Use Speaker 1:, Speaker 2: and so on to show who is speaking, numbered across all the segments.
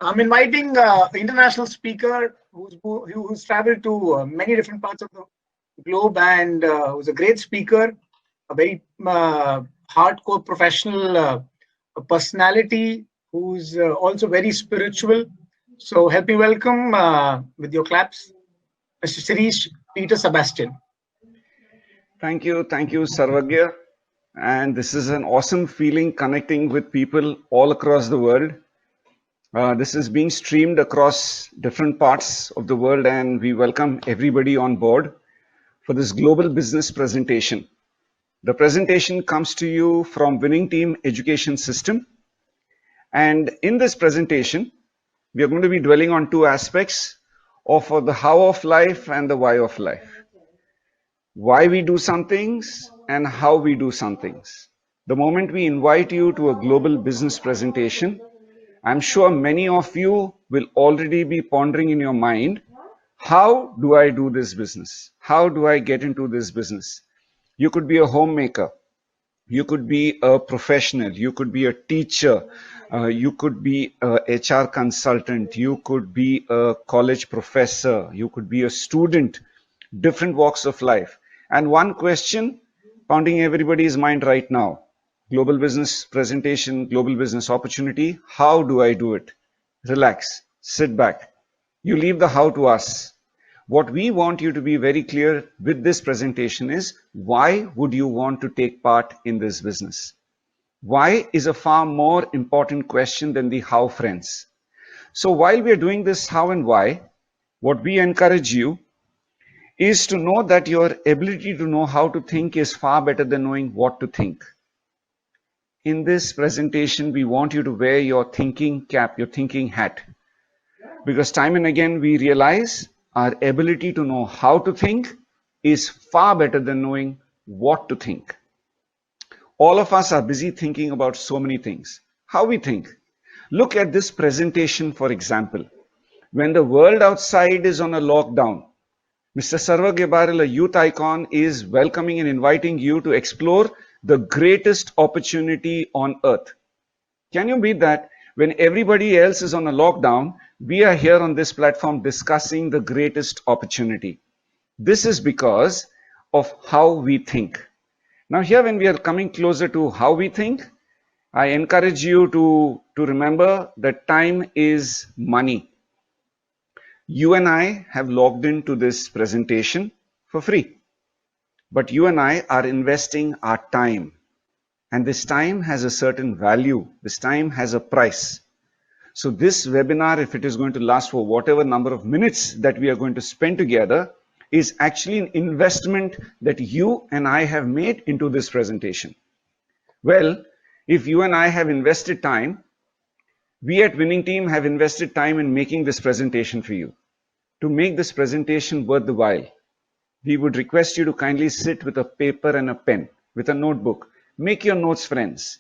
Speaker 1: I'm inviting international speaker who's traveled to many different parts of the globe and who's a great speaker, a very hardcore professional personality who's also very spiritual. So help me welcome with your claps, Mr. Sirish Peter Sebastian.
Speaker 2: Thank you, Sarvagya. And this is an awesome feeling connecting with people all across the world. This is being streamed across different parts of the world, and we welcome everybody on board for this global business presentation. The presentation comes to you from Winning Team Education System. And in this presentation, we are going to be dwelling on two aspects of the how of life and the why of life. Why we do some things and how we do some things. The moment we invite you to a global business presentation, I'm sure many of you will already be pondering in your mind, how do I do this business? How do I get into this business? You could be a homemaker. You could be a professional. You could be a teacher. You could be a HR consultant. You could be a college professor. You could be a student. Different walks of life. And one question pounding everybody's mind right now: global business presentation, global business opportunity. How do I do it? Relax, sit back. You leave the how to us. What we want you to be very clear with this presentation is, why would you want to take part in this business? Why is a far more important question than the how, friends. So while we are doing this how and why, what we encourage you is to know that your ability to know how to think is far better than knowing what to think. In this presentation, we want you to wear your thinking cap, your thinking hat, because time and again we realize our ability to know how to think is far better than knowing what to think. All of us are busy thinking about so many things. How we think. Look at this presentation, for example. When the world outside is on a lockdown, Mr. Sarvagya Baril, a youth icon, is welcoming and inviting you to explore the greatest opportunity on earth. Can you beat that? When everybody else is on a lockdown, we are here on this platform discussing the greatest opportunity. This is because of how we think. Now here, when we are coming closer to how we think, I encourage you to remember that time is money. You and I have logged into this presentation for free. But you and I are investing our time. And this time has a certain value. This time has a price. So this webinar, if it is going to last for whatever number of minutes that we are going to spend together, is actually an investment that you and I have made into this presentation. Well, if you and I have invested time, we at Winning Team have invested time in making this presentation for you. To make this presentation worth the while, we would request you to kindly sit with a paper and a pen, with a notebook. Make your notes, friends.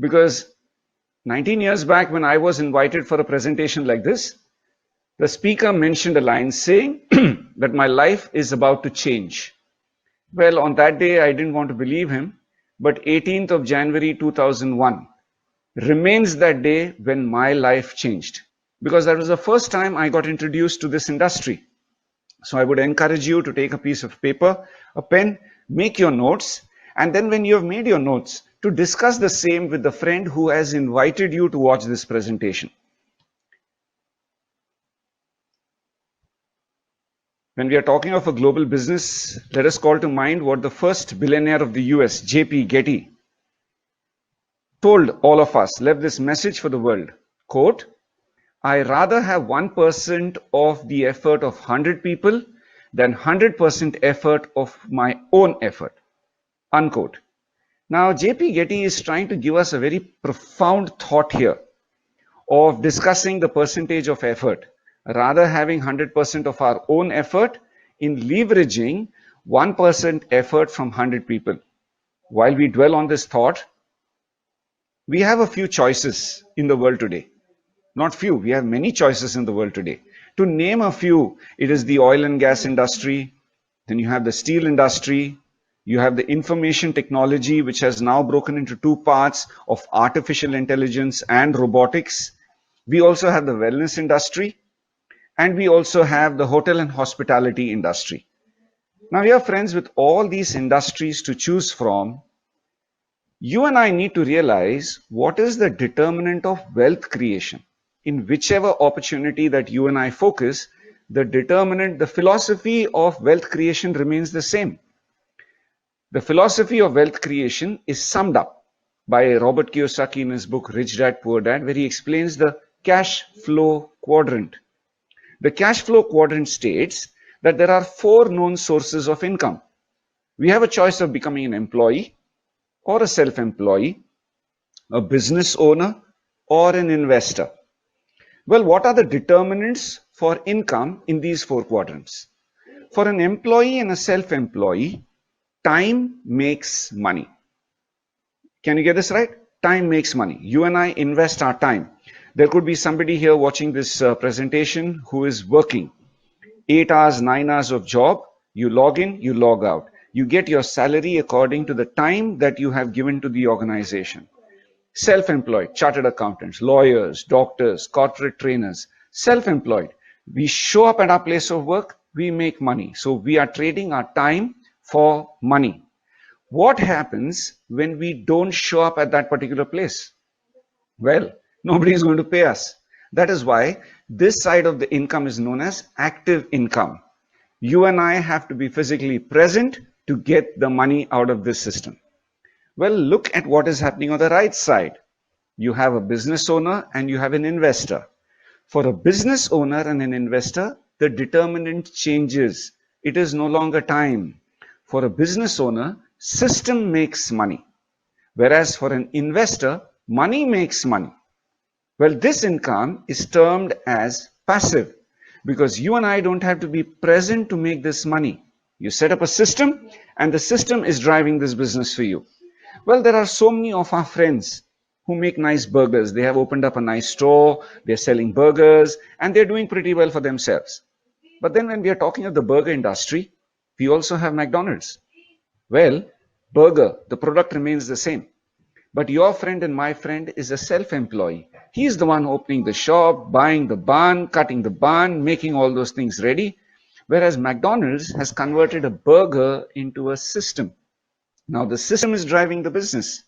Speaker 2: Because 19 years back, when I was invited for a presentation like this, the speaker mentioned a line saying that my life is about to change. Well, on that day, I didn't want to believe him, but 18th of January 2001 remains that day when my life changed. Because that was the first time I got introduced to this industry. So I would encourage you to take a piece of paper, a pen, make your notes, and then when you have made your notes, to discuss the same with the friend who has invited you to watch this presentation. When we are talking of a global business, let us call to mind what the first billionaire of the US, J.P. Getty, told all of us, left this message for the world. Quote, I rather have 1% of the effort of 100 people than 100% effort of my own effort. Unquote. Now, J.P. Getty is trying to give us a very profound thought here of discussing the percentage of effort, rather having 100% of our own effort in leveraging 1% effort from 100 people. While we dwell on this thought, we have a few choices in the world today. Not few, we have many choices in the world today. To name a few, it is the oil and gas industry, then you have the steel industry, you have the information technology, which has now broken into two parts of artificial intelligence and robotics. We also have the wellness industry, and we also have the hotel and hospitality industry. Now, dear friends, with all these industries to choose from, you and I need to realize what is the determinant of wealth creation. In whichever opportunity that you and I focus, the determinant, the philosophy of wealth creation remains the same. The philosophy of wealth creation is summed up by Robert Kiyosaki in his book Rich Dad Poor Dad, where he explains the cash flow quadrant. The cash flow quadrant states that there are four known sources of income. We have a choice of becoming an employee or a self-employee, a business owner or an investor. Well, what are the determinants for income in these four quadrants? For an employee and a self-employee, time makes money. Can you get this right? Time makes money. You and I invest our time. There could be somebody here watching this presentation who is working 8 hours, 9 hours of job. You log in, you log out. You get your salary according to the time that you have given to the organization. Self-employed, chartered accountants, lawyers, doctors, corporate trainers, self-employed. We show up at our place of work, we make money. So we are trading our time for money. What happens when we don't show up at that particular place? Well, nobody is going to pay us. That is why this side of the income is known as active income. You and I have to be physically present to get the money out of this system. Well, look at what is happening on the right side. You have a business owner and you have an investor. For a business owner and an investor, the determinant changes. It is no longer time. For a business owner, system makes money. Whereas for an investor, money makes money. Well, this income is termed as passive because you and I don't have to be present to make this money. You set up a system and the system is driving this business for you. Well, there are so many of our friends who make nice burgers. They have opened up a nice store, they're selling burgers, and they're doing pretty well for themselves. But then when we are talking of the burger industry, we also have McDonald's. Well, burger, the product remains the same. But your friend and my friend is a self-employee. He's the one opening the shop, buying the bun, cutting the bun, making all those things ready. Whereas McDonald's has converted a burger into a system. Now the system is driving the business.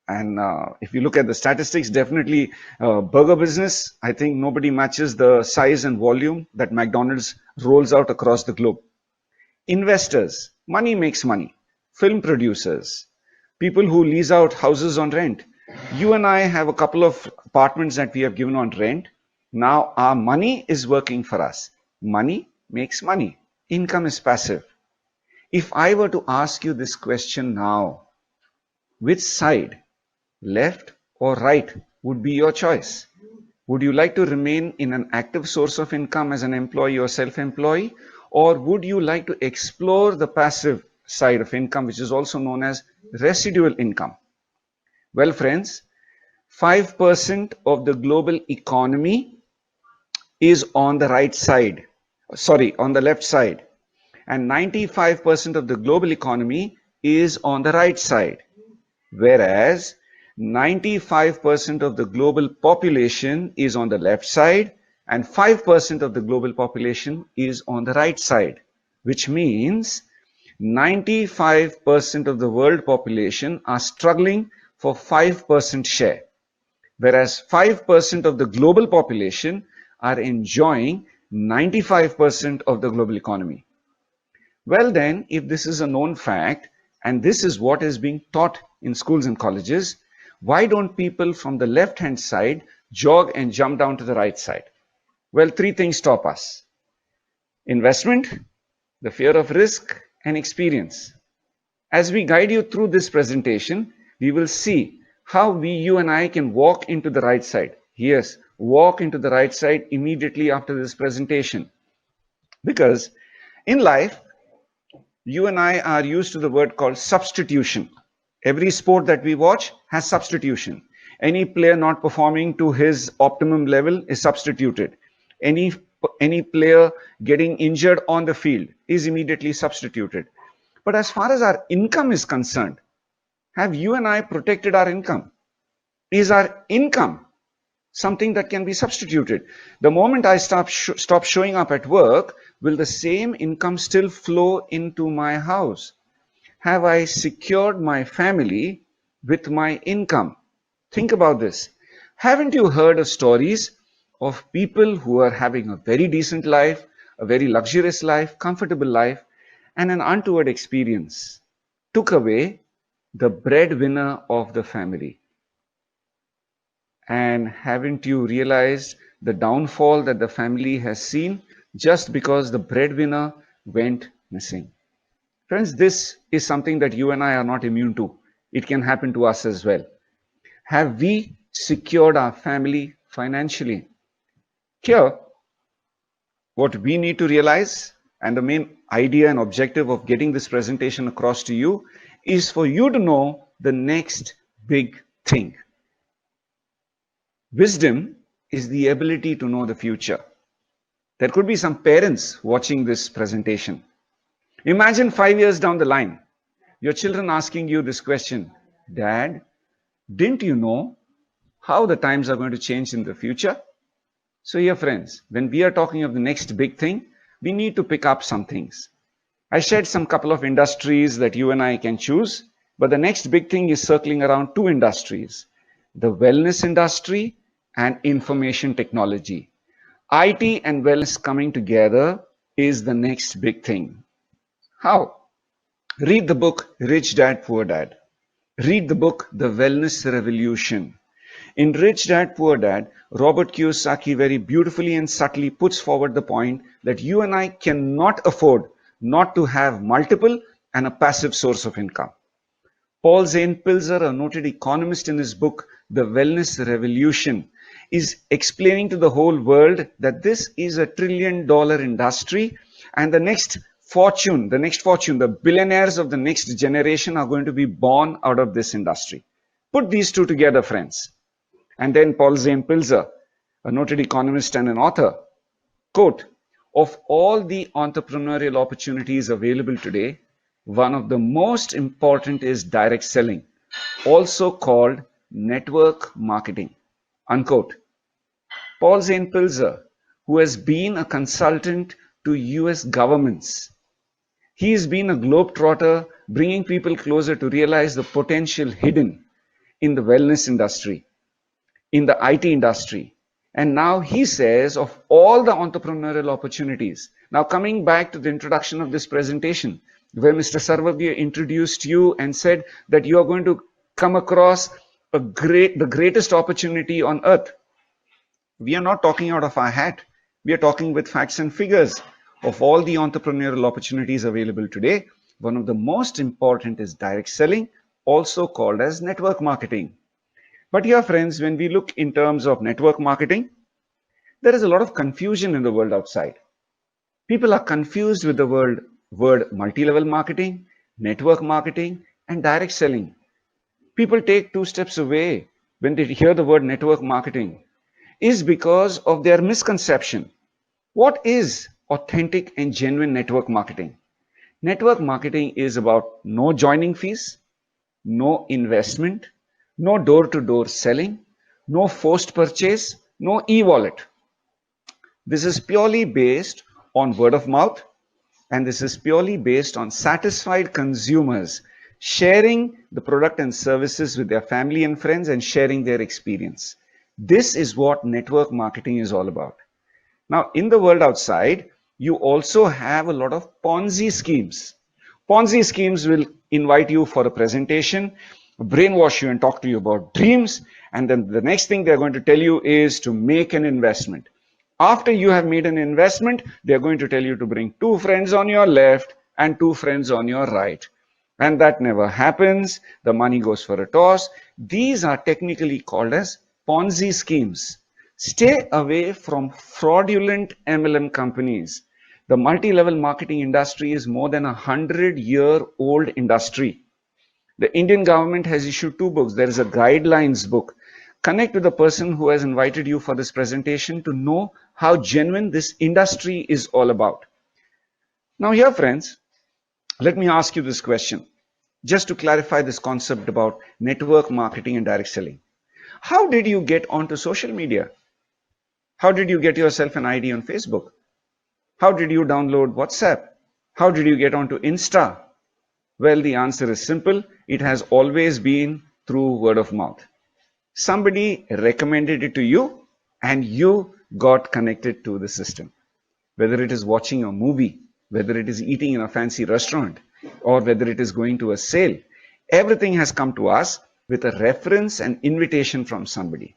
Speaker 2: And if you look at the statistics, definitely burger business, I think nobody matches the size and volume that McDonald's rolls out across the globe. Investors, money makes money. Film producers, people who lease out houses on rent. You and I have a couple of apartments that we have given on rent. Now our money is working for us. Money makes money. Income is passive. If I were to ask you this question now, which side, left or right, would be your choice? Would you like to remain in an active source of income as an employee or self-employee? Or would you like to explore the passive side of income, which is also known as residual income? Well, friends, 5% of the global economy is on the right side, on the left side. And 95% of the global economy is on the right side. Whereas 95% of the global population is on the left side and 5% of the global population is on the right side, which means 95% of the world population are struggling for 5% share, whereas 5% of the global population are enjoying 95% of the global economy. Well then, if this is a known fact, and this is what is being taught in schools and colleges, why don't people from the left-hand side jog and jump down to the right side? Well, three things stop us. Investment, the fear of risk, and experience. As we guide you through this presentation, we will see how you and I can walk into the right side. Yes, walk into the right side immediately after this presentation. Because in life, you and I are used to the word called substitution. Every sport that we watch has substitution. Any player not performing to his optimum level is substituted. Any player getting injured on the field is immediately substituted. But as far as our income is concerned, have you and I protected our income? Is our income something that can be substituted. The moment I stop showing up at work, will the same income still flow into my house? Have I secured my family with my income? Think about this. Haven't you heard of stories of people who are having a very decent life, a very luxurious life, comfortable life, and an untoward experience took away the breadwinner of the family? And haven't you realized the downfall that the family has seen just because the breadwinner went missing? Friends, this is something that you and I are not immune to. It can happen to us as well. Have we secured our family financially? Here, what we need to realize, and the main idea and objective of getting this presentation across to you, is for you to know the next big thing. Wisdom is the ability to know the future. There could be some parents watching this presentation. Imagine 5 years down the line, your children asking you this question: Dad, didn't you know how the times are going to change in the future? So here, friends, when we are talking of the next big thing, we need to pick up some things. I shared some couple of industries that you and I can choose, but the next big thing is circling around two industries: the wellness industry and information technology. IT and wellness coming together is the next big thing. How? Read the book Rich Dad Poor Dad. Read the book The Wellness Revolution. In Rich Dad Poor Dad, Robert Kiyosaki very beautifully and subtly puts forward the point that you and I cannot afford not to have multiple and a passive source of income. Paul Zane Pilzer, a noted economist, in his book The Wellness Revolution, is explaining to the whole world that this is $1 trillion industry, and the next fortune, the billionaires of the next generation are going to be born out of this industry. Put these two together, friends. And then Paul Zane Pilzer, a noted economist and an author, quote, "Of all the entrepreneurial opportunities available today, one of the most important is direct selling, also called network marketing," unquote. Paul Zane Pilzer, who has been a consultant to US governments, he has been a globetrotter, bringing people closer to realize the potential hidden in the wellness industry, in the IT industry. And now he says, of all the entrepreneurial opportunities, now coming back to the introduction of this presentation, where Mr. Sarvabhya introduced you and said that you are going to come across the greatest opportunity on earth. We are not talking out of our hat. We are talking with facts and figures. Of all the entrepreneurial opportunities available today, one of the most important is direct selling, also called as network marketing. But here, friends, when we look in terms of network marketing, there is a lot of confusion in the world outside. People are confused with the word multi-level marketing, network marketing, and direct selling. People take 2 steps away when they hear the word network marketing, is because of their misconception. What is authentic and genuine network marketing? Network marketing is about no joining fees, no investment, no door-to-door selling, no forced purchase, no e-wallet. This is purely based on word of mouth, and this is purely based on satisfied consumers sharing the product and services with their family and friends and sharing their experience. This is what network marketing is all about. Now, in the world outside, you also have a lot of Ponzi schemes. Ponzi schemes will invite you for a presentation, brainwash you and talk to you about dreams, and then the next thing they're going to tell you is to make an investment. After you have made an investment, they're going to tell you to bring 2 friends on your left and 2 friends on your right. And that never happens. The money goes for a toss. These are technically called as Ponzi schemes. Stay away from fraudulent MLM companies. The multi-level marketing industry is more than 100-year-old industry. The Indian government has issued 2 books. There is a guidelines book. Connect with the person who has invited you for this presentation to know how genuine this industry is all about. Now here, friends, let me ask you this question, just to clarify this concept about network marketing and direct selling. How did you get onto social media? How did you get yourself an ID on Facebook? How did you download WhatsApp? How did you get onto Insta? Well, the answer is simple. It has always been through word of mouth. Somebody recommended it to you and you got connected to the system. Whether it is watching a movie, whether it is eating in a fancy restaurant, or whether it is going to a sale, everything has come to us with a reference and invitation from somebody.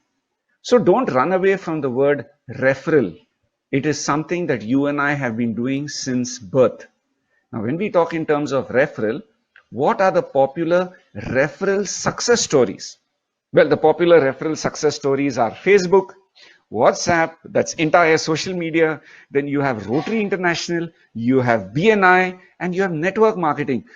Speaker 2: So don't run away from the word referral. It is something that you and I have been doing since birth. Now, when we talk in terms of referral, what are the popular referral success stories? Well, the popular referral success stories are Facebook, WhatsApp, that's entire social media. Then you have Rotary International, you have BNI, and you have network marketing.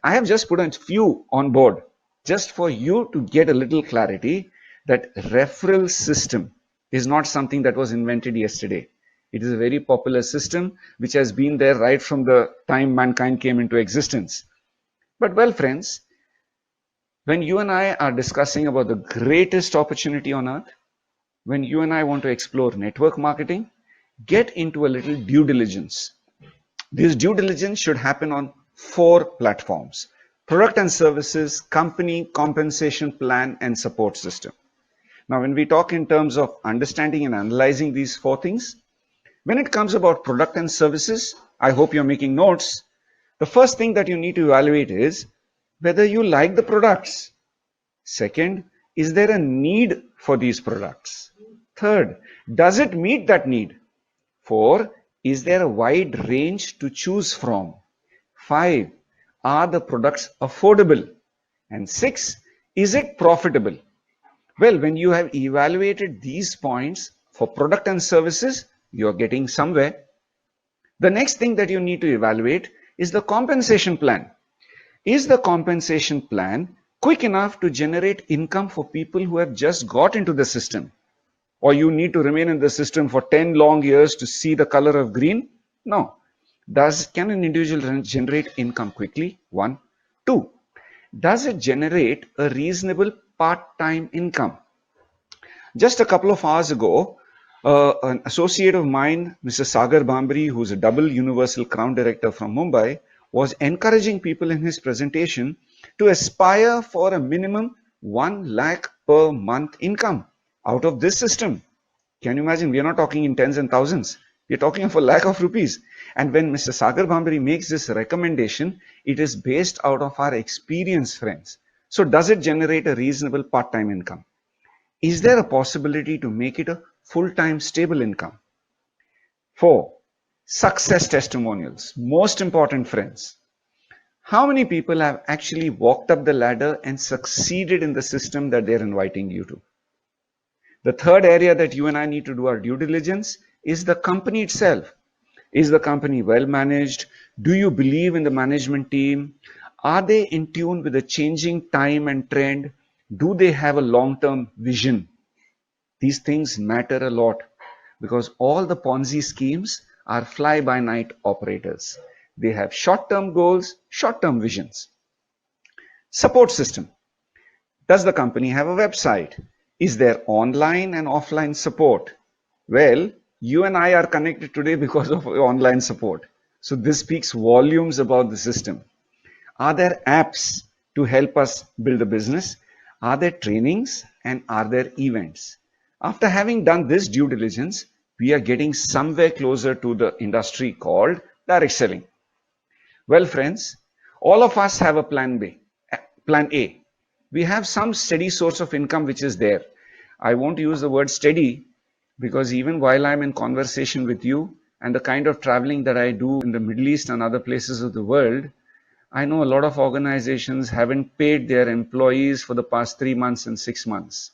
Speaker 2: I have just put a few on board just for you to get a little clarity that referral system is not something that was invented yesterday. It is a very popular system which has been there right from the time mankind came into existence. But well, friends, when you and I are discussing about the greatest opportunity on earth, when you and I want to explore network marketing, get into a little due diligence. This due diligence should happen on 4 platforms: product and services, company, compensation plan, and support system. Now, when we talk in terms of understanding and analyzing these 4 things, when it comes about product and services, I hope you're making notes. The first thing that you need to evaluate is whether you like the products. Second, is there a need for these products? Third, does it meet that need? 4, is there a wide range to choose from? 5, are the products affordable? And 6, is it profitable? Well, when you have evaluated these points for product and services, you're getting somewhere. The next thing that you need to evaluate is the compensation plan. Is the compensation plan quick enough to generate income for people who have just got into the system? Or you need to remain in the system for 10 long years to see the color of green? No. Can an individual generate income quickly? 1. 2. Does it generate a reasonable part-time income? Just a couple of hours ago, an associate of mine, Mr. Sagar Bambari, who's a double Universal Crown Director from Mumbai, was encouraging people in his presentation to aspire for a minimum 1 lakh per month income out of this system. Can you imagine? We are not talking in tens and thousands. We are talking of a lakh of rupees. And when Mr. Sagar Bambari makes this recommendation, it is based out of our experience, friends. So does it generate a reasonable part-time income? Is there a possibility to make it a full-time stable income? 4. Success testimonials. Most important, friends. How many people have actually walked up the ladder and succeeded in the system that they're inviting you to? The third area that you and I need to do our due diligence is the company itself. Is the company well managed? Do you believe in the management team? Are they in tune with the changing time and trend? Do they have a long-term vision? These things matter a lot because all the Ponzi schemes are fly-by-night operators. They have short-term goals, short-term visions. Support system. Does the company have a website? Is there online and offline support? Well, you and I are connected today because of online support. So this speaks volumes about the system. Are there apps to help us build a business? Are there trainings and are there events? After having done this due diligence, we are getting somewhere closer to the industry called direct selling. Well, friends, all of us have a plan A. We have some steady source of income which is there. I won't use the word steady because even while I'm in conversation with you and the kind of traveling that I do in the Middle East and other places of the world, I know a lot of organizations haven't paid their employees for the past 3 months and 6 months.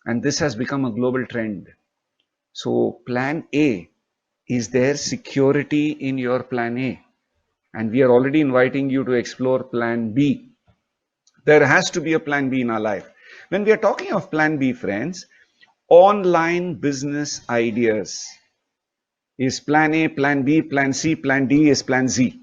Speaker 2: And this has become a global trend. So plan A, is there security in your plan A? And we are already inviting you to explore plan B. There has to be a plan B in our life. When we are talking of plan B, friends, online business ideas is plan A, plan B, plan C, plan D is plan Z.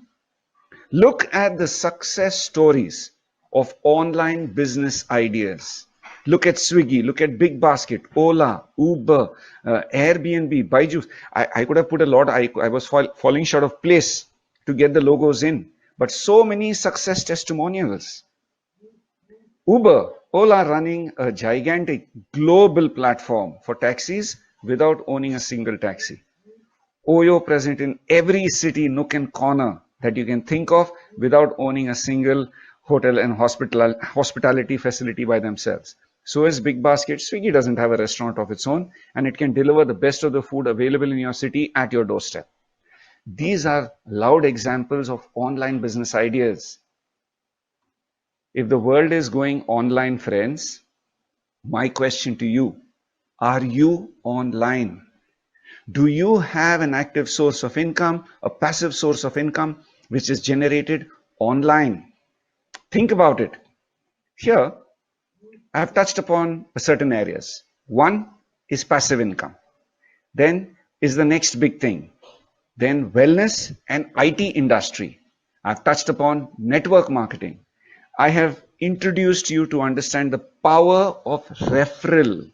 Speaker 2: Look at the success stories of online business ideas. Look at Swiggy, look at Big Basket, Ola, Uber, Airbnb, Byju's. I could have put a lot. I was falling short of place to get the logos in, but so many success testimonials. Uber, Ola running a gigantic global platform for taxis without owning a single taxi. Oyo present in every city, nook and corner that you can think of without owning a single hotel and hospitality facility by themselves. So is Big Basket. Swiggy doesn't have a restaurant of its own, and it can deliver the best of the food available in your city at your doorstep. These are loud examples of online business ideas. If the world is going online, friends, my question to you, are you online? Do you have an active source of income, a passive source of income, which is generated online? Think about it. Here, I have touched upon certain areas. One is passive income. Then is the next big thing. Then wellness and IT industry. I've touched upon network marketing. I have introduced you to understand the power of referral.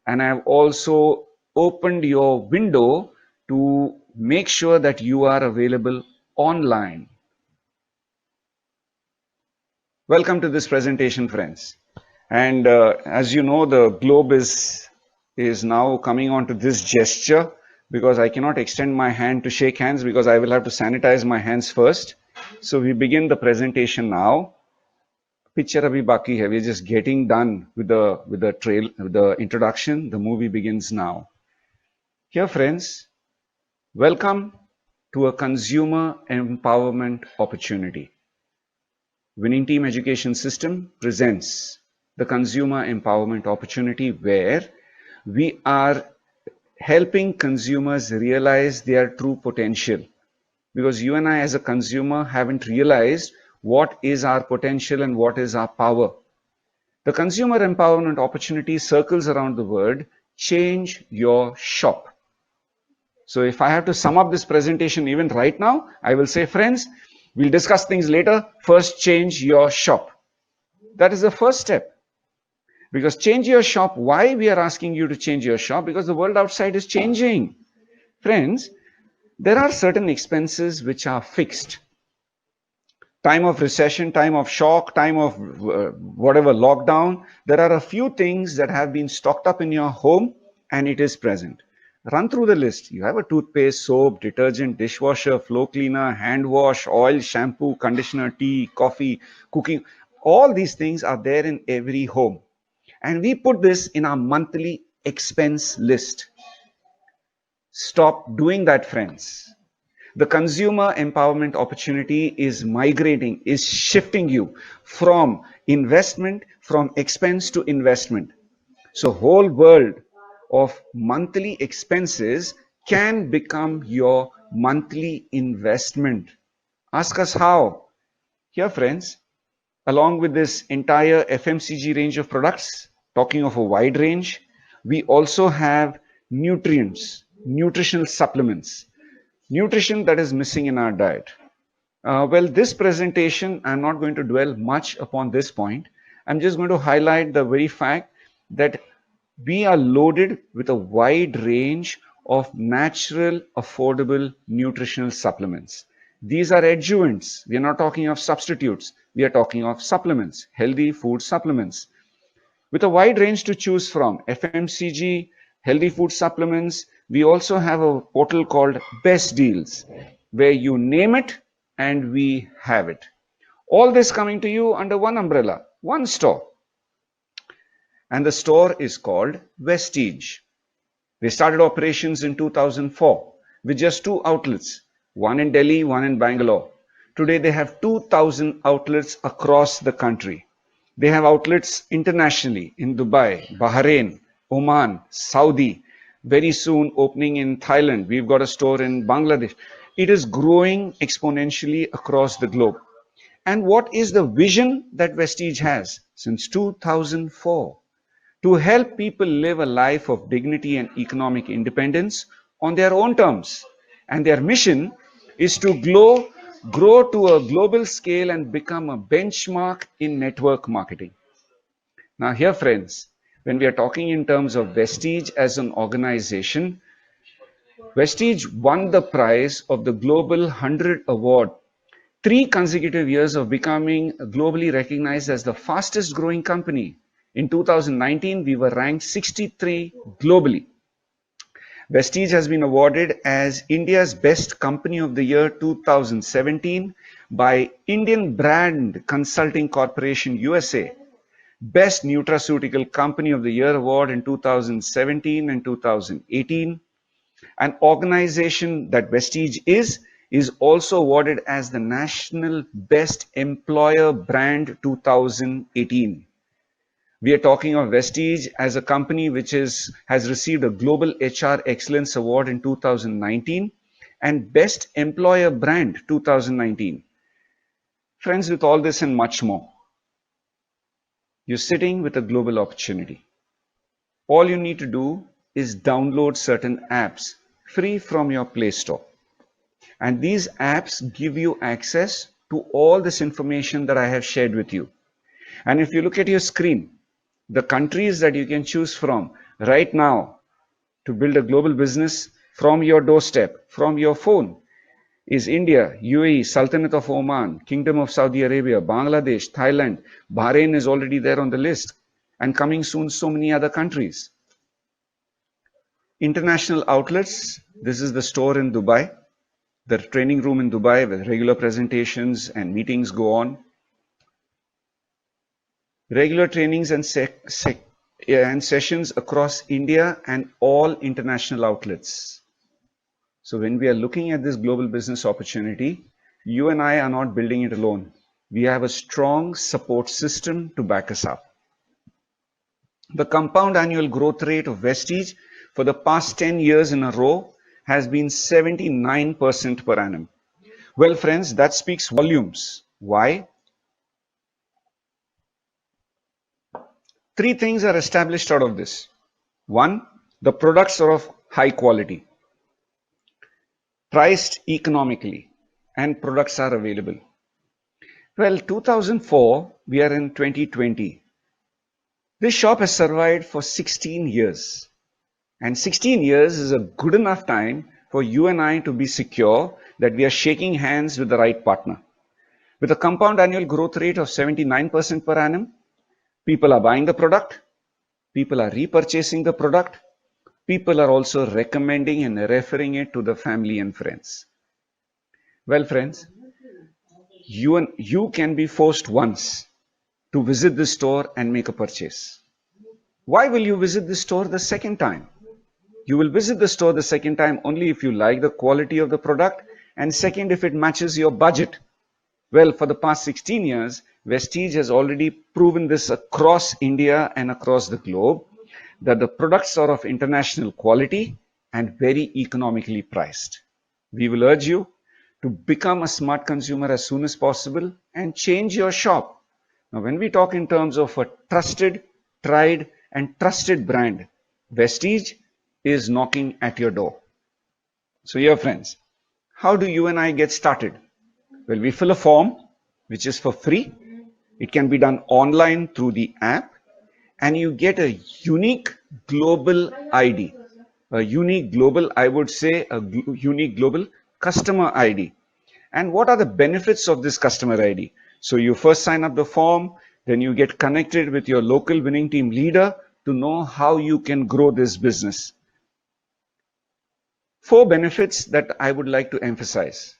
Speaker 2: And I have also opened your window to make sure that you are available online. Welcome to this presentation, friends. And as you know, the globe is now coming on to this gesture because I cannot extend my hand to shake hands because I will have to sanitize my hands first. So we begin the presentation now. Picture abhi baki hai. We're just getting done with the introduction. The movie begins now. Here, friends, welcome to a consumer empowerment opportunity. Winning Team Education System presents the consumer empowerment opportunity where we are helping consumers realize their true potential. Because you and I as a consumer haven't realized what is our potential and what is our power. The consumer empowerment opportunity circles around the word change your shop. So if I have to sum up this presentation even right now, I will say, friends, we'll discuss things later. First, change your shop. That is the first step. Because change your shop, why we are asking you to change your shop? Because the world outside is changing. Friends, there are certain expenses which are fixed. Time of recession, time of shock, time of whatever lockdown, there are a few things that have been stocked up in your home and it is present. Run through the list. You have a toothpaste, soap, detergent, dishwasher, floor cleaner, hand wash, oil, shampoo, conditioner, tea, coffee, cooking. All these things are there in every home. And we put this in our monthly expense list. Stop doing that, friends. The consumer empowerment opportunity is migrating, is shifting you from investment, from expense to investment. So whole world of monthly expenses can become your monthly investment. Ask us how. Here, friends, along with this entire FMCG range of products, talking of a wide range, we also have nutrients, nutritional supplements, nutrition that is missing in our diet. Well, this presentation, I'm not going to dwell much upon this point. I'm just going to highlight the very fact that we are loaded with a wide range of natural, affordable nutritional supplements. These are adjuvants. We are not talking of substitutes. We are talking of supplements, healthy food supplements. With a wide range to choose from, FMCG, healthy food supplements, we also have a portal called Best Deals, where you name it and we have it. All this coming to you under one umbrella, one store. And the store is called Vestige. They started operations in 2004 with just 2 outlets, one in Delhi, one in Bangalore. Today they have 2,000 outlets across the country. They have outlets internationally in Dubai, Bahrain, Oman, Saudi, very soon opening in Thailand. We've got a store in Bangladesh. It is growing exponentially across the globe. And what is the vision that Vestige has since 2004? To help people live a life of dignity and economic independence on their own terms. And their mission is to grow to a global scale and become a benchmark in network marketing. Now, here, friends, when we are talking in terms of Vestige as an organization, Vestige won the prize of the Global 100 Award 3 consecutive years of becoming globally recognized as the fastest growing company. In 2019, we were ranked 63 globally. Vestige has been awarded as India's Best Company of the Year 2017 by Indian Brand Consulting Corporation USA, Best Nutraceutical Company of the Year award in 2017 and 2018. An organization that Vestige is also awarded as the National Best Employer Brand 2018. We are talking of Vestige as a company which has received a Global HR Excellence Award in 2019 and Best Employer Brand 2019. Friends, with all this and much more, you're sitting with a global opportunity. All you need to do is download certain apps free from your Play Store. And these apps give you access to all this information that I have shared with you. And if you look at your screen, the countries that you can choose from right now to build a global business from your doorstep, from your phone, is India, UAE, Sultanate of Oman, Kingdom of Saudi Arabia, Bangladesh, Thailand. Bahrain is already there on the list, and coming soon so many other countries. International outlets, this is the store in Dubai, the training room in Dubai where regular presentations and meetings go on. Regular trainings and sessions across India and all international outlets. So when we are looking at this global business opportunity, you and I are not building it alone. We have a strong support system to back us up. The compound annual growth rate of Vestige for the past 10 years in a row has been 79% per annum. Well, friends, that speaks volumes. Why? 3 things are established out of this. 1, the products are of high quality, priced economically, and products are available. Well, 2004, we are in 2020. This shop has survived for 16 years. And 16 years is a good enough time for you and I to be secure that we are shaking hands with the right partner. With a compound annual growth rate of 79% per annum, people are buying the product, people are repurchasing the product, people are also recommending and referring it to the family and friends. Well, friends, you can be forced once to visit the store and make a purchase. Why will you visit the store the second time? You will visit the store the second time only if you like the quality of the product, and second, if it matches your budget. Well, for the past 16 years, Vestige has already proven this across India and across the globe, that the products are of international quality and very economically priced. We will urge you to become a smart consumer as soon as possible and change your shop. Now, when we talk in terms of a trusted, tried, and trusted brand, Vestige is knocking at your door. So here, friends, how do you and I get started? Well, we fill a form which is for free. It can be done online through the app, and you get a unique global ID. A unique global, I would say, unique global customer ID. And what are the benefits of this customer ID? So you first sign up the form, then you get connected with your local winning team leader to know how you can grow this business. 4 benefits that I would like to emphasize.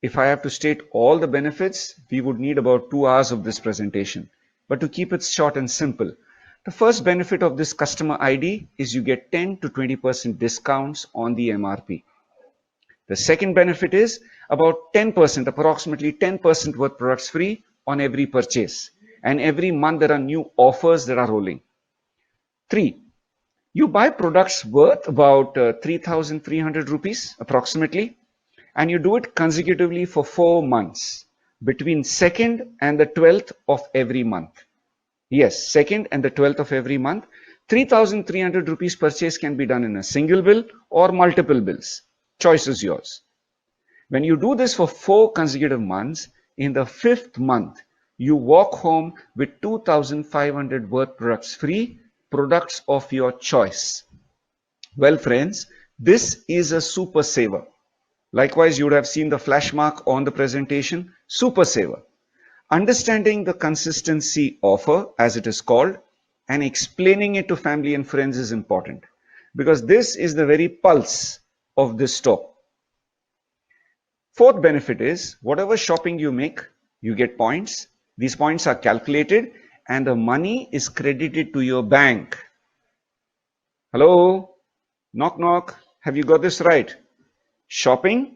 Speaker 2: If I have to state all the benefits, we would need about 2 hours of this presentation. But to keep it short and simple, the first benefit of this customer ID is you get 10 to 20% discounts on the MRP. The second benefit is about 10%, approximately 10% worth products free on every purchase. And every month there are new offers that are rolling. 3, you buy products worth about 3,300 rupees approximately, and you do it consecutively for 4 months between 2nd and the 12th of every month. Yes, 2nd and the 12th of every month. 3,300 rupees purchase can be done in a single bill or multiple bills. Choice is yours. When you do this for 4 consecutive months, in the 5th month, You walk home with 2,500 worth products free, products of your choice. Well, friends, this is a super saver. Likewise, you would have seen the flash mark on the presentation, super saver. Understanding the consistency offer, as it is called, and explaining it to family and friends is important because this is the very pulse of this store. Fourth benefit is whatever shopping you make, you get points. These points are calculated and the money is credited to your bank. Hello? Knock, knock. Have you got this right? Shopping,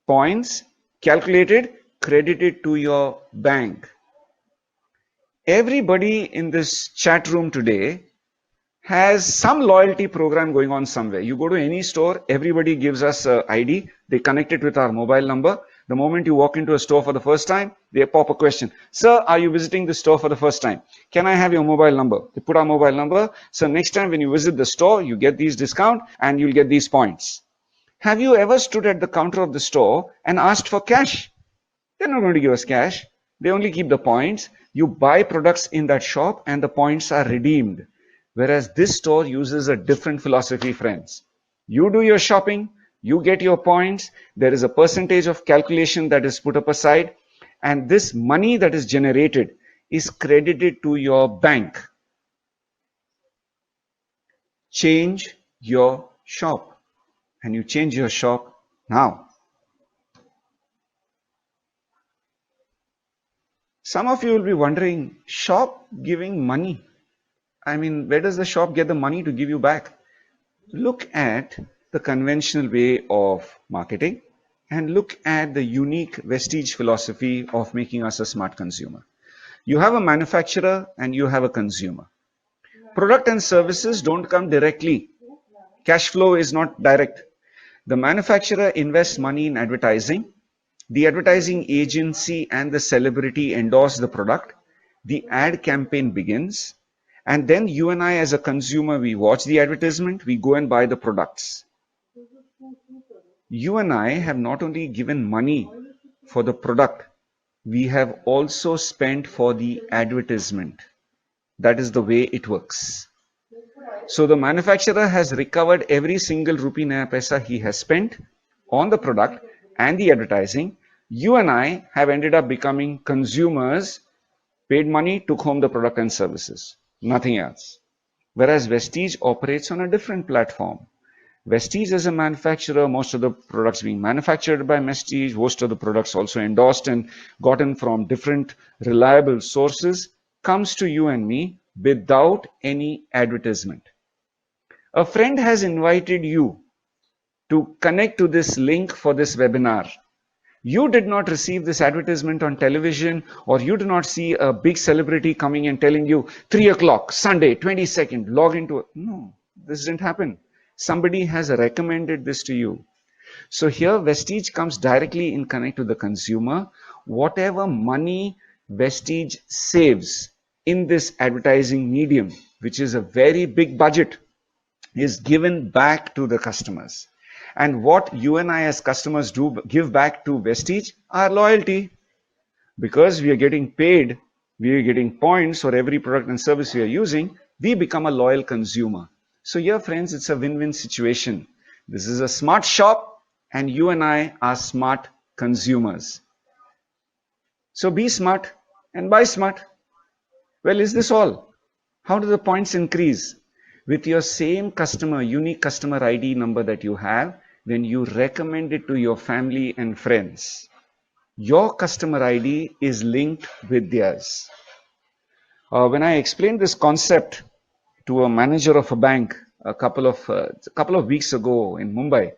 Speaker 2: points, calculated, credited to your bank. Everybody in this chat room today has some loyalty program going on somewhere. You go to any store, everybody gives us an ID. They connect it with our mobile number. The moment you walk into a store for the first time, they pop a question. Sir, are you visiting the store for the first time? Can I have your mobile number? They put our mobile number. So next time when you visit the store, you get these discount and you'll get these points. Have you ever stood at the counter of the store and asked for cash? They're not going to give us cash. They only keep the points. You buy products in that shop and the points are redeemed. Whereas this store uses a different philosophy, friends. You do your shopping, you get your points, there is a percentage of calculation that is put up aside, and this money that is generated is credited to your bank. Change your shop, and you change your shop now. Some of you will be wondering, shop giving money. I mean, where does the shop get the money to give you back? Look at the conventional way of marketing and look at the unique Vestige philosophy of making us a smart consumer. You have a manufacturer and you have a consumer. Product and services don't come directly. Cash flow is not direct. The manufacturer invests money in advertising. The advertising agency and the celebrity endorse the product. The ad campaign begins. And then you and I as a consumer, we watch the advertisement, we go and buy the products. You and I have not only given money for the product, we have also spent for the advertisement. That is the way it works. So the manufacturer has recovered every single rupee naya paisa he has spent on the product and the advertising. You and I have ended up becoming consumers, paid money, took home the product and services. Nothing else. Whereas Vestige operates on a different platform. Vestige as a manufacturer, most of the products being manufactured by Vestige, most of the products also endorsed and gotten from different reliable sources, comes to you and me without any advertisement. A friend has invited you to connect to this link for this webinar. You did not receive this advertisement on television, or you do not see a big celebrity coming and telling you 3 o'clock, Sunday, 22nd, log into it. No, this didn't happen. Somebody has recommended this to you. So here Vestige comes directly in connect to the consumer. Whatever money Vestige saves in this advertising medium, which is a very big budget, is given back to the customers. And what you and I as customers do give back to Vestige are loyalty. Because we are getting paid, we are getting points for every product and service we are using, we become a loyal consumer. So here, friends, it's a win-win situation. This is a smart shop and you and I are smart consumers. So be smart and buy smart. Well, is this all? How do the points increase? With your same customer, unique customer ID number that you have, when you recommend it to your family and friends, your customer ID is linked with theirs. When I explained this concept to a manager of a bank a couple of weeks ago in Mumbai,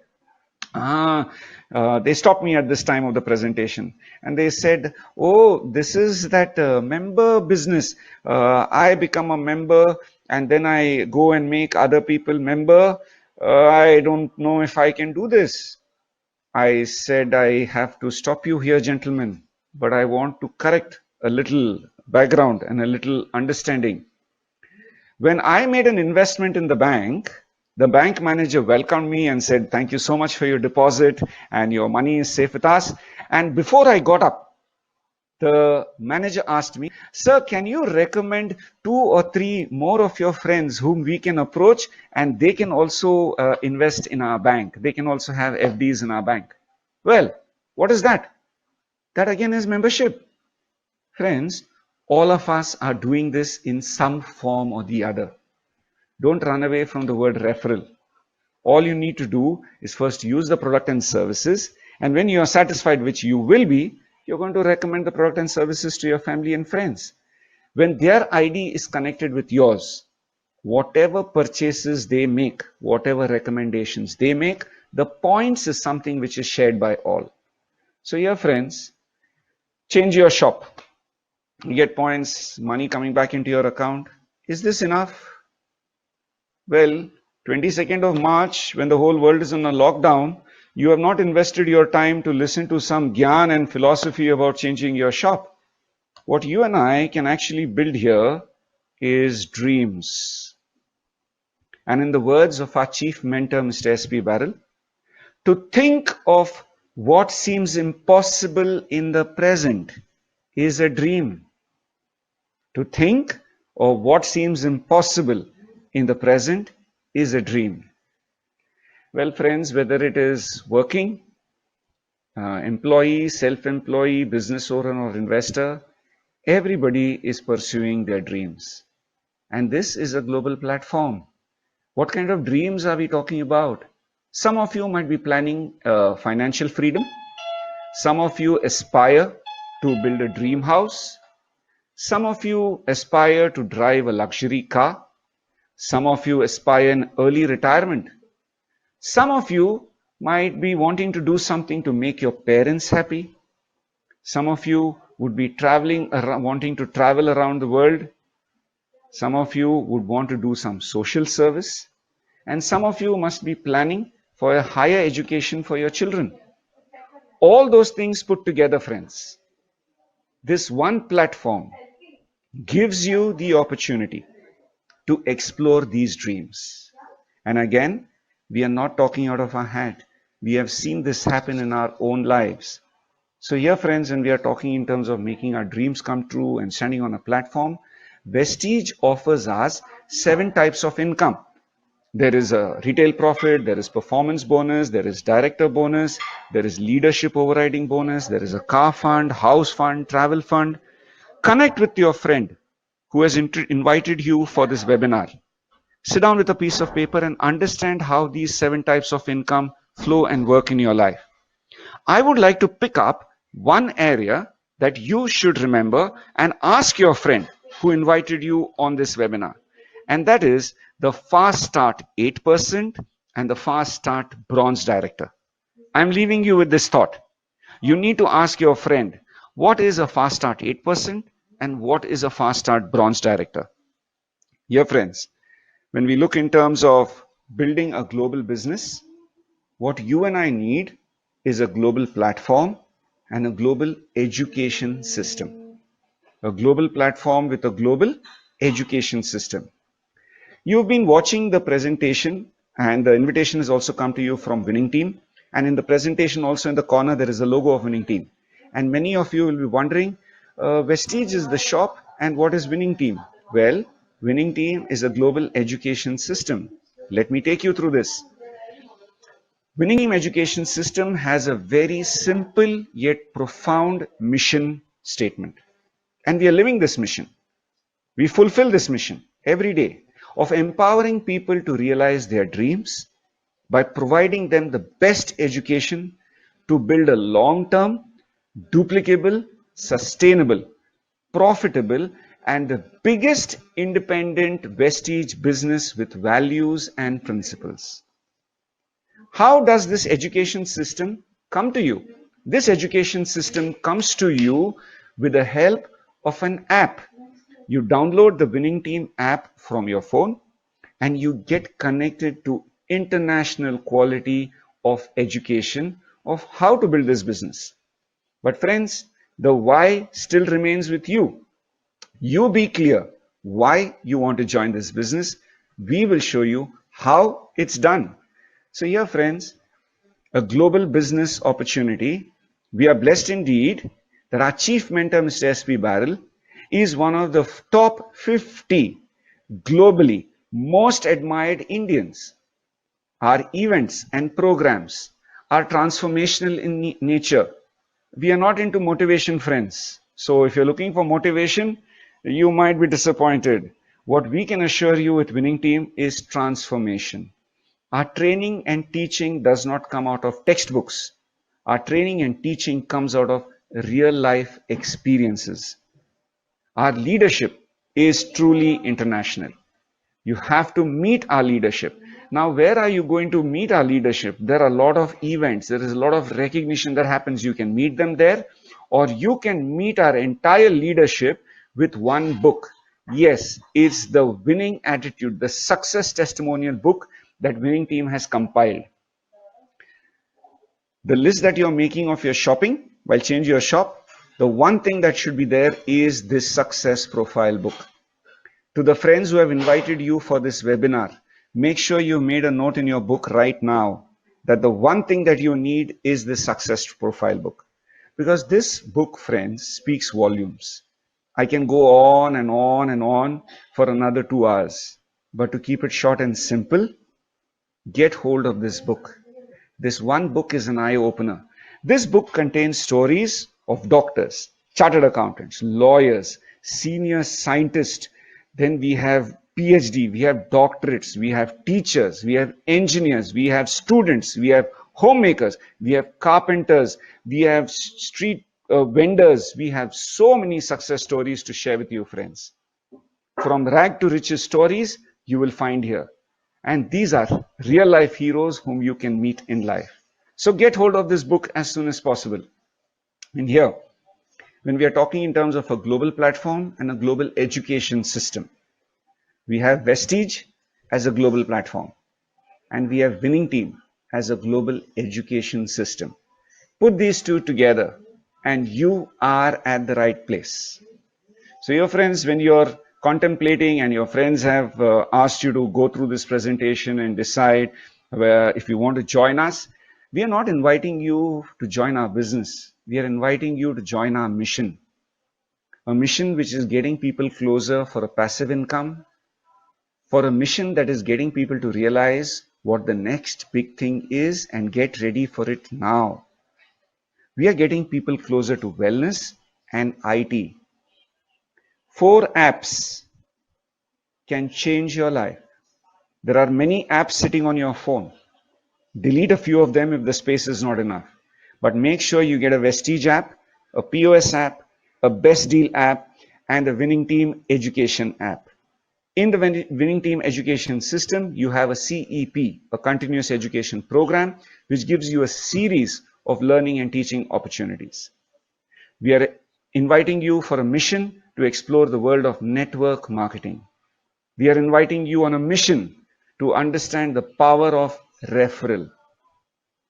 Speaker 2: they stopped me at this time of the presentation and they said, oh, this is that member business. I become a member and then I go and make other people member. I don't know if I can do this. I said, I have to stop you here, gentlemen, but I want to correct a little background and a little understanding. When I made an investment in the bank manager welcomed me and said, thank you so much for your deposit and your money is safe with us. And before I got up, The manager asked me, "Sir, can you recommend 2 or 3 more of your friends whom we can approach and they can also invest in our bank? They can also have FDs in our bank." Well, what is that? That again is membership. Friends, all of us are doing this in some form or the other. Don't run away from the word referral. All you need to do is first use the product and services, and when you are satisfied, which you will be, you're going to recommend the product and services to your family and friends. When their ID is connected with yours, whatever purchases they make, whatever recommendations they make, the points is something which is shared by all. So here, friends, change your shop. You get points, money coming back into your account. Is this enough? Well, 22nd of March, when the whole world is on a lockdown, you have not invested your time to listen to some gyan and philosophy about changing your shop. What you and I can actually build here is dreams. And in the words of our chief mentor, Mr. S.P. Barrel, to think of what seems impossible in the present is a dream. To think of what seems impossible in the present is a dream. Well, friends, whether it is working, employee, self-employee, business owner or investor, everybody is pursuing their dreams. And this is a global platform. What kind of dreams are we talking about? Some of you might be planning financial freedom. Some of you aspire to build a dream house. Some of you aspire to drive a luxury car. Some of you aspire in early retirement. Some of you might be wanting to do something to make your parents happy. Some of you would be wanting to travel around the world. Some of you would want to do some social service. And some of you must be planning for a higher education for your children. All those things put together, friends, this one platform gives you the opportunity to explore these dreams. And again, we are not talking out of our hat. We have seen this happen in our own lives. So here, friends, when we are talking in terms of making our dreams come true and standing on a platform, Vestige offers us 7 types of income. There is a retail profit, there is performance bonus, there is director bonus, there is leadership overriding bonus, there is a car fund, house fund, travel fund. Connect with your friend who has invited you for this webinar. Sit down with a piece of paper and understand how these 7 types of income flow and work in your life. I would like to pick up one area that you should remember and ask your friend who invited you on this webinar. And that is the Fast Start 8% and the Fast Start Bronze Director. I'm leaving you with this thought. You need to ask your friend, what is a Fast Start 8% and what is a Fast Start Bronze Director? Here, friends, when we look in terms of building a global business, what you and I need is a global platform and a global education system. A global platform with a global education system. You've been watching the presentation and the invitation has also come to you from Winning Team. And in the presentation also in the corner, there is a logo of Winning Team. And many of you will be wondering, Vestige is the shop and what is Winning Team? Well, Winning Team is a global education system. Let me take you through this. Winning Team Education System has a very simple yet profound mission statement. And we are living this mission. We fulfill this mission every day of empowering people to realize their dreams by providing them the best education to build a long-term, duplicable, sustainable, profitable, and the biggest independent Vestige business with values and principles. How does this education system come to you? This education system comes to you with the help of an app. You download the Winning Team app from your phone and you get connected to international quality of education of how to build this business. But friends, the why still remains with you. You be clear why you want to join this business. We will show you how it's done. So here, friends, a global business opportunity. We are blessed indeed that our chief mentor, Mr. S.P. Barrel, is one of the top 50 globally most admired Indians. Our events and programs are transformational in nature. We are not into motivation, friends. So if you're looking for motivation, you might be disappointed. What we can assure you with Winning Team is transformation. Our training and teaching does not come out of textbooks. Our training and teaching comes out of real life experiences. Our leadership is truly international. You have to meet our leadership. Now, where are you going to meet our leadership? There are a lot of events. There is a lot of recognition that happens. You can meet them there, or you can meet our entire leadership with one book. Yes, it's the Winning Attitude, the success testimonial book that Winning Team has compiled. The list that you're making of your shopping while changing your shop, the one thing that should be there is this success profile book. To the friends who have invited you for this webinar, make sure you made a note in your book right now that the one thing that you need is the success profile book. Because this book, friends, speaks volumes. I can go on and on and on for another 2 hours. But to keep it short and simple, get hold of this book. This one book is an eye-opener. This book contains stories of doctors, chartered accountants, lawyers, senior scientists. Then we have PhD, we have doctorates, we have teachers, we have engineers, we have students, we have homemakers, we have carpenters, we have street vendors. We have so many success stories to share with you, friends. From rag to riches stories you will find here. And these are real life heroes whom you can meet in life. So get hold of this book as soon as possible. And here, when we are talking in terms of a global platform and a global education system, we have Vestige as a global platform, and we have Winning Team as a global education system. Put these two together and you are at the right place. So your friends, when you're contemplating and your friends have asked you to go through this presentation and decide if you want to join us, we are not inviting you to join our business. We are inviting you to join our mission. A mission which is getting people closer for a passive income, for a mission that is getting people to realize what the next big thing is and get ready for it now. We are getting people closer to wellness and IT. 4 apps can change your life. There are many apps sitting on your phone. Delete a few of them if the space is not enough. But make sure you get a Vestige app, a POS app, a Best Deal app, and a Winning Team Education app. In the Winning Team Education system, you have a CEP, a continuous education program, which gives you a series of learning and teaching opportunities. We are inviting you for a mission to explore the world of network marketing. We are inviting you on a mission to understand the power of referral.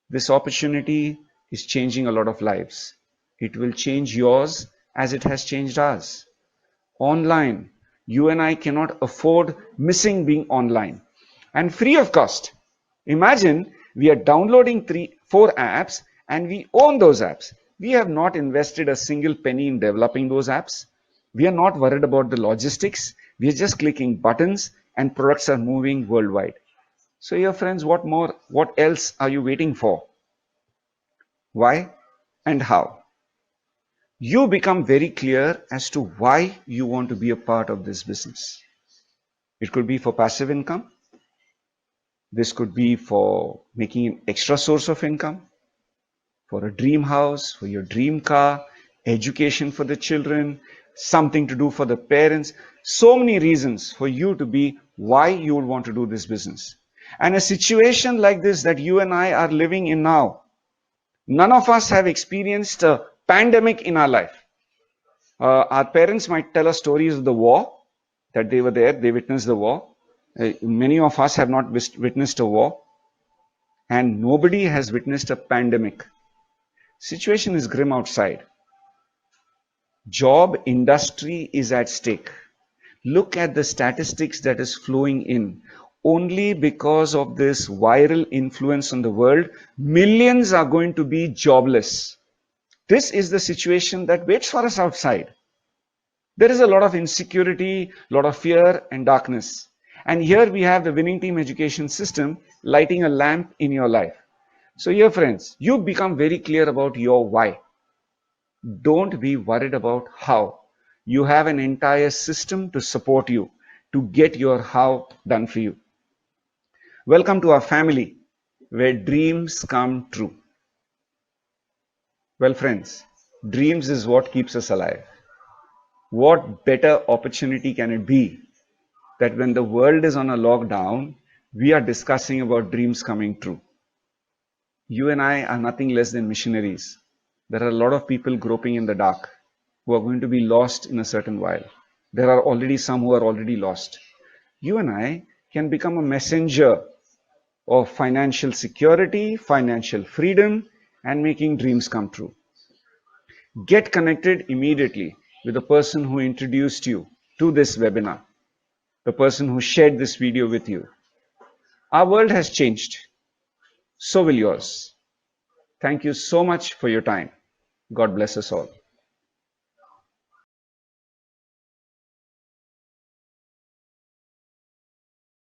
Speaker 2: This opportunity is changing a lot of lives. It will change yours as it has changed ours. Online, you and I cannot afford missing being online and free of cost. Imagine we are downloading 4 apps and we own those apps. We have not invested a single penny in developing those apps. We are not worried about the logistics. We are just clicking buttons and products are moving worldwide. So your friends, what else are you waiting for? Why and how? You become very clear as to why you want to be a part of this business. It could be for passive income. This could be for making an extra source of income, for a dream house, for your dream car, education for the children, something to do for the parents. So many reasons for you to be why you would want to do this business. And a situation like this that you and I are living in now, none of us have experienced a pandemic in our life. Our parents might tell us stories of the war, that they were there, they witnessed the war. Many of us have not witnessed a war, and nobody has witnessed a pandemic. Situation is grim outside. Job industry is at stake. Look at the statistics that is flowing in. Only because of this viral influence on the world, millions are going to be jobless. This is the situation that waits for us outside. There is a lot of insecurity, a lot of fear and darkness. And here we have the winning team education system lighting a lamp in your life. So here friends, you become very clear about your why. Don't be worried about how. You have an entire system to support you to get your how done for you. Welcome to our family where dreams come true. Well friends, dreams is what keeps us alive. What better opportunity can it be that when the world is on a lockdown, we are discussing about dreams coming true. You and I are nothing less than missionaries. There are a lot of people groping in the dark who are going to be lost in a certain while. There are already some who are already lost. You and I can become a messenger of financial security, financial freedom, and making dreams come true. Get connected immediately with the person who introduced you to this webinar, the person who shared this video with you. Our world has changed. So will yours. Thank you so much for your time. God bless us all.